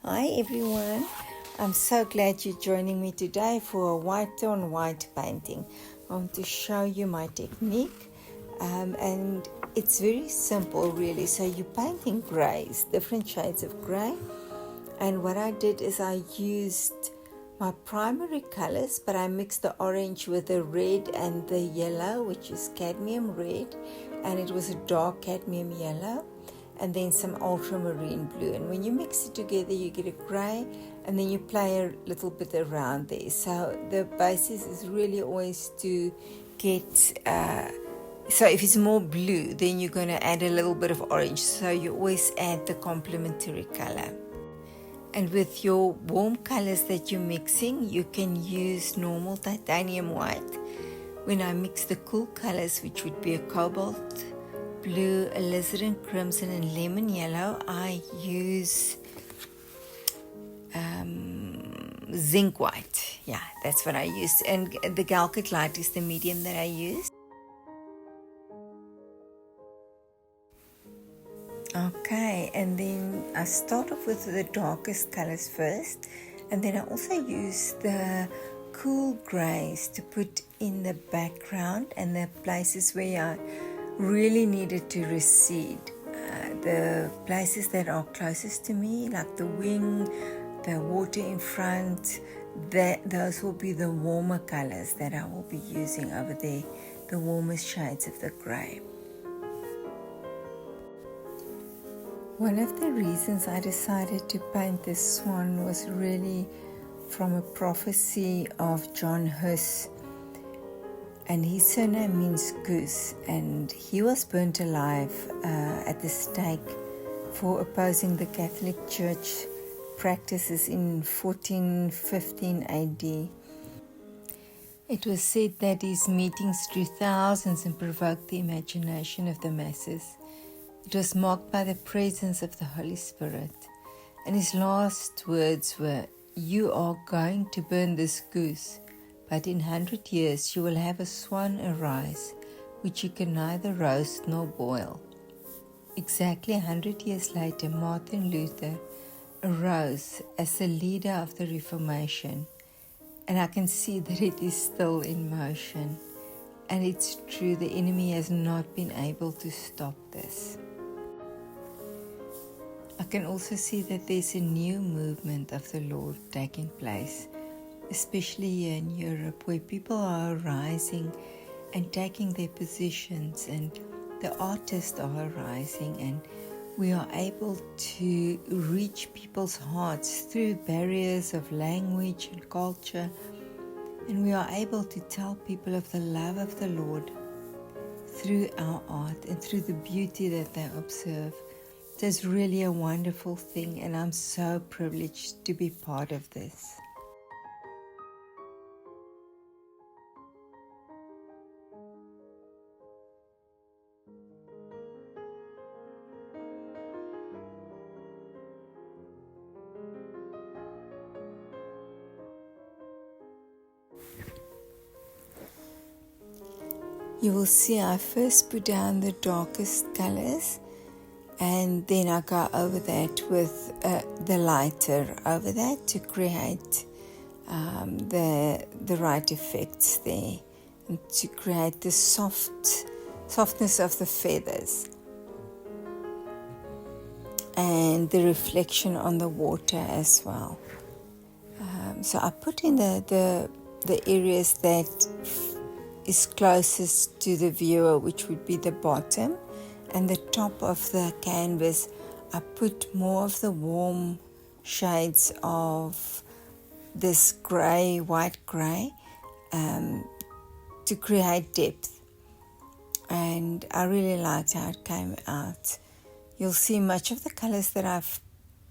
Hi everyone, I'm so glad you're joining me today for a white on white painting. I want to show you my technique and it's very simple really. So you're painting grays, different shades of grey, and what I did is I used my primary colors, but I mixed the orange with the red and the yellow, which is cadmium red, and it was a dark cadmium yellow, and then some ultramarine blue. And when you mix it together, you get a grey, and then you play a little bit around there. So the basis is really always to get so if it's more blue, then you're going to add a little bit of orange, so you always add the complementary color. And with your warm colors that you're mixing, you can use normal titanium white. When I mix the cool colors, which would be a cobalt blue, alizarin crimson, and lemon yellow, I use zinc white. Yeah, that's what I use. And the Galkit light is the medium that I use. Okay, and then I start off with the darkest colors first, and then I also use the cool grays to put in the background and the places where I really needed to recede. The places that are closest to me, like the wing, the water in front, those will be the warmer colors that I will be using over there, the warmest shades of the gray. One of the reasons I decided to paint this swan was really from a prophecy of John Hus, and his surname means goose, and he was burnt alive at the stake for opposing the Catholic Church practices in 1415 AD. It was said that his meetings drew thousands and provoked the imagination of the masses. It was marked by the presence of the Holy Spirit, and his last words were, "You are going to burn this goose, but in 100 years you will have a swan arise, which you can neither roast nor boil." Exactly 100 years later, Martin Luther arose as the leader of the Reformation, and I can see that it is still in motion. And it's true, the enemy has not been able to stop this. I can also see that there's a new movement of the Lord taking place, especially here in Europe, where people are rising and taking their positions, and the artists are rising, and we are able to reach people's hearts through barriers of language and culture, and we are able to tell people of the love of the Lord through our art and through the beauty that they observe. It's really a wonderful thing, and I'm so privileged to be part of this. You will see I first put down the darkest colors, and then I go over that with the lighter over that to create the right effects there, and to create the softness of the feathers and the reflection on the water as well. So I put in the areas that is closest to the viewer, which would be the bottom, and the top of the canvas. I put more of the warm shades of this grey, white grey, to create depth, and I really liked how it came out. You'll see much of the colors that I've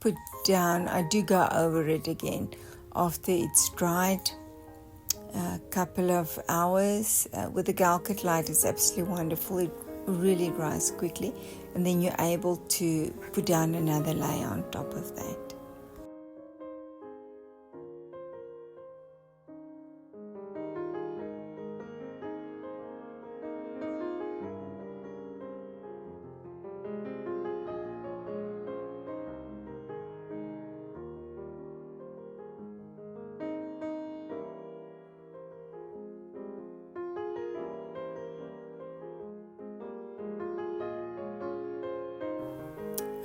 put down, I do go over it again after it's dried. A couple of hours with the Galkit light is absolutely wonderful. It really dries quickly, and then you're able to put down another layer on top of that.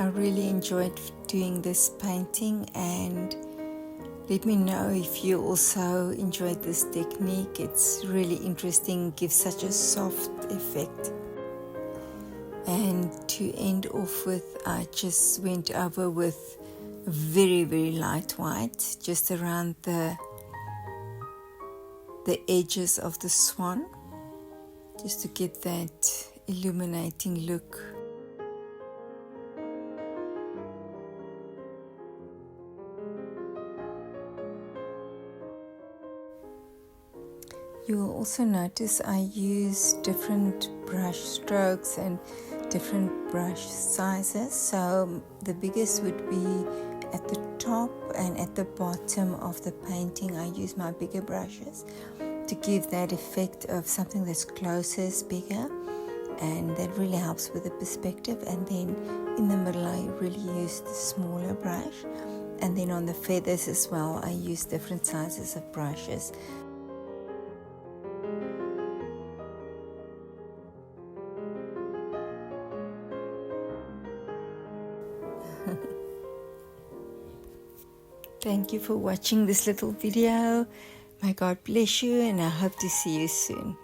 I really enjoyed doing this painting, and let me know if you also enjoyed this technique. It's really interesting, gives such a soft effect. And to end off with, I just went over with very, very light white just around the edges of the swan, just to get that illuminating look. You will also notice I use different brush strokes and different brush sizes. So the biggest would be at the top, and at the bottom of the painting I use my bigger brushes to give that effect of something that's closest, bigger, and that really helps with the perspective. And then in the middle I really use the smaller brush, and then on the feathers as well I use different sizes of brushes. Thank you for watching this little video. May God bless you, and I hope to see you soon.